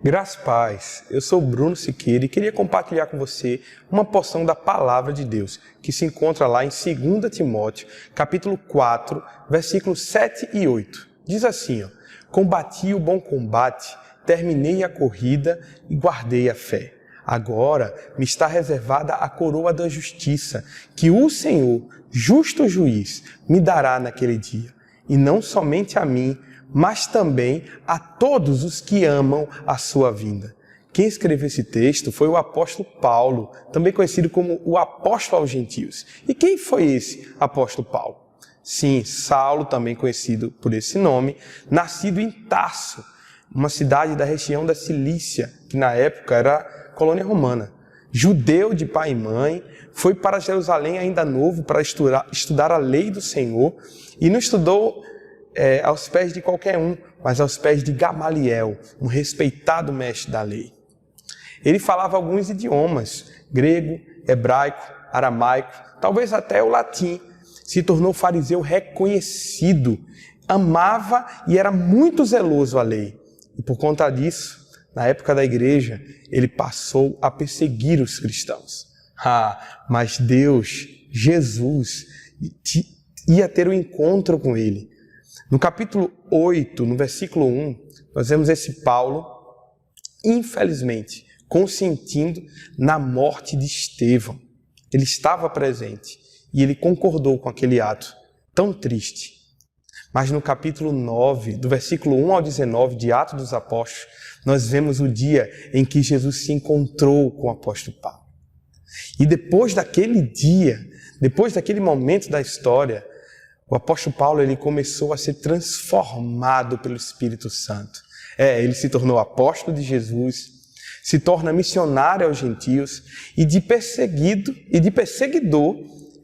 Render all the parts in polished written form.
Graças e paz, eu sou Bruno Siqueira e queria compartilhar com você uma porção da Palavra de Deus, que se encontra lá em 2 Timóteo, capítulo 4, versículos 7 e 8. Diz assim, combati o bom combate, terminei a corrida e guardei a fé. Agora me está reservada a coroa da justiça, que o Senhor, justo juiz, me dará naquele dia. E não somente a mim, mas também a todos os que amam a sua vinda. Quem escreveu esse texto foi o apóstolo Paulo, também conhecido como o apóstolo aos gentios. E quem foi esse apóstolo Paulo? Sim, Saulo, também conhecido por esse nome, nascido em Tarso, uma cidade da região da Cilícia, que na época era colônia romana. Judeu de pai e mãe, foi para Jerusalém ainda novo para estudar a lei do Senhor e não estudou aos pés de qualquer um, mas aos pés de Gamaliel, um respeitado mestre da lei. Ele falava alguns idiomas, grego, hebraico, aramaico, talvez até o latim. Se tornou fariseu reconhecido, amava e era muito zeloso à lei. E por conta disso, na época da igreja, ele passou a perseguir os cristãos. Mas Deus, Jesus, ia ter um encontro com ele. No capítulo 8, no versículo 1, nós vemos esse Paulo, infelizmente, consentindo na morte de Estevão. Ele estava presente e ele concordou com aquele ato tão triste. Mas no capítulo 9, do versículo 1 ao 19 de Atos dos Apóstolos, nós vemos o dia em que Jesus se encontrou com o apóstolo Paulo. E depois daquele dia, depois daquele momento da história, o apóstolo Paulo ele começou a ser transformado pelo Espírito Santo. Ele se tornou apóstolo de Jesus, se torna missionário aos gentios e de perseguidor,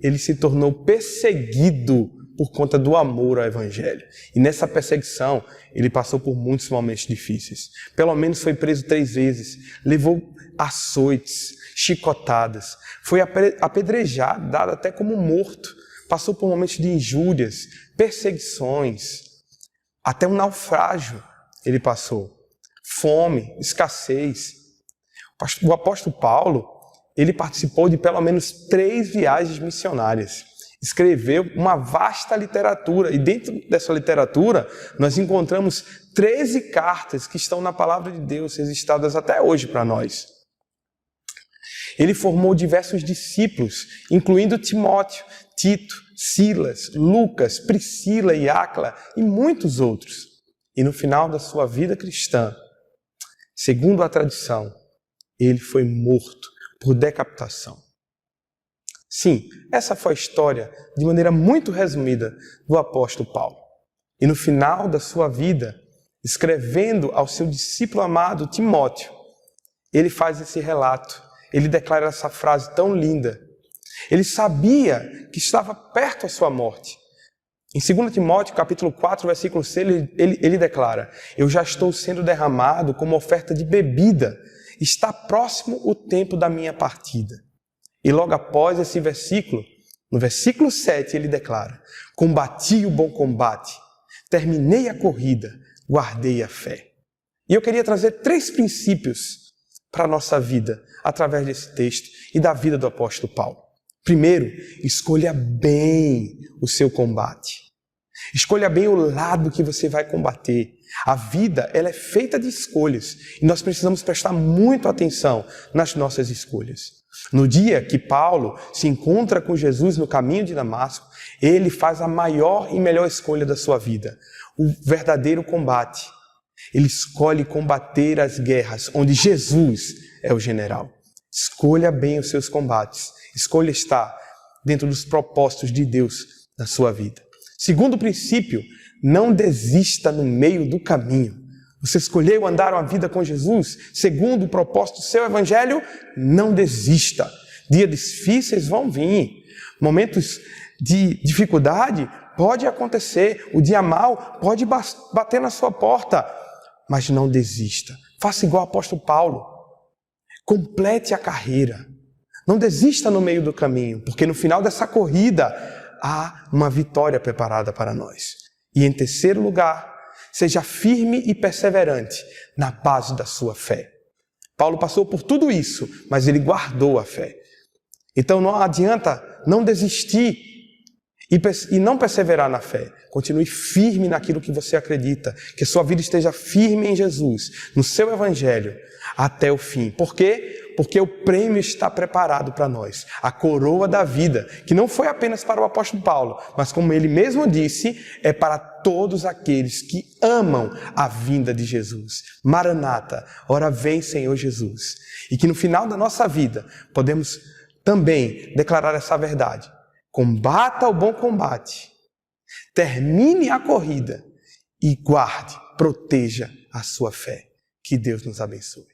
ele se tornou perseguido por conta do amor ao Evangelho. E nessa perseguição, ele passou por muitos momentos difíceis. Pelo menos foi preso 3 vezes, levou açoites, chicotadas, foi apedrejado, dado até como morto. Passou por momentos de injúrias, perseguições, até um naufrágio ele passou. Fome, escassez. O apóstolo Paulo, ele participou de pelo menos 3 viagens missionárias. Escreveu uma vasta literatura e dentro dessa literatura nós encontramos 13 cartas que estão na palavra de Deus, registradas até hoje para nós. Ele formou diversos discípulos, incluindo Timóteo, Tito, Silas, Lucas, Priscila e Áquila e muitos outros. E no final da sua vida cristã, segundo a tradição, ele foi morto por decapitação. Sim, essa foi a história, de maneira muito resumida, do apóstolo Paulo. E no final da sua vida, escrevendo ao seu discípulo amado Timóteo, ele faz esse relato, ele declara essa frase tão linda. Ele sabia que estava perto a sua morte. Em 2 Timóteo, capítulo 4, versículo 6, ele declara: eu já estou sendo derramado como oferta de bebida, está próximo o tempo da minha partida. E logo após esse versículo, no versículo 7, ele declara: combati o bom combate, terminei a corrida, guardei a fé. E eu queria trazer 3 princípios para a nossa vida, através desse texto e da vida do apóstolo Paulo. Primeiro, escolha bem o seu combate. Escolha bem o lado que você vai combater. A vida, ela é feita de escolhas e nós precisamos prestar muito atenção nas nossas escolhas. No dia que Paulo se encontra com Jesus no caminho de Damasco, ele faz a maior e melhor escolha da sua vida, o verdadeiro combate. Ele escolhe combater as guerras onde Jesus é o general. Escolha bem os seus combates. Escolha estar dentro dos propósitos de Deus na sua vida. Segundo princípio, não desista no meio do caminho. Você escolheu andar uma vida com Jesus, segundo o propósito do seu evangelho, não desista. Dias difíceis vão vir. Momentos de dificuldade pode acontecer. O dia mau pode bater na sua porta. Mas não desista. Faça igual o apóstolo Paulo. Complete a carreira. Não desista no meio do caminho, porque no final dessa corrida há uma vitória preparada para nós. E em terceiro lugar, Seja firme e perseverante na base da sua fé. Paulo passou por tudo isso, mas ele guardou a fé. Então não adianta não desistir e não perseverar na fé. Continue firme naquilo que você acredita, que sua vida esteja firme em Jesus, no seu evangelho, até o fim. Por quê? Porque o prêmio está preparado para nós, a coroa da vida, que não foi apenas para o apóstolo Paulo, mas como ele mesmo disse, é para todos aqueles que amam a vinda de Jesus. Maranata, ora vem Senhor Jesus. E que no final da nossa vida, podemos também declarar essa verdade. Combata o bom combate, termine a corrida e guarde, proteja a sua fé. Que Deus nos abençoe.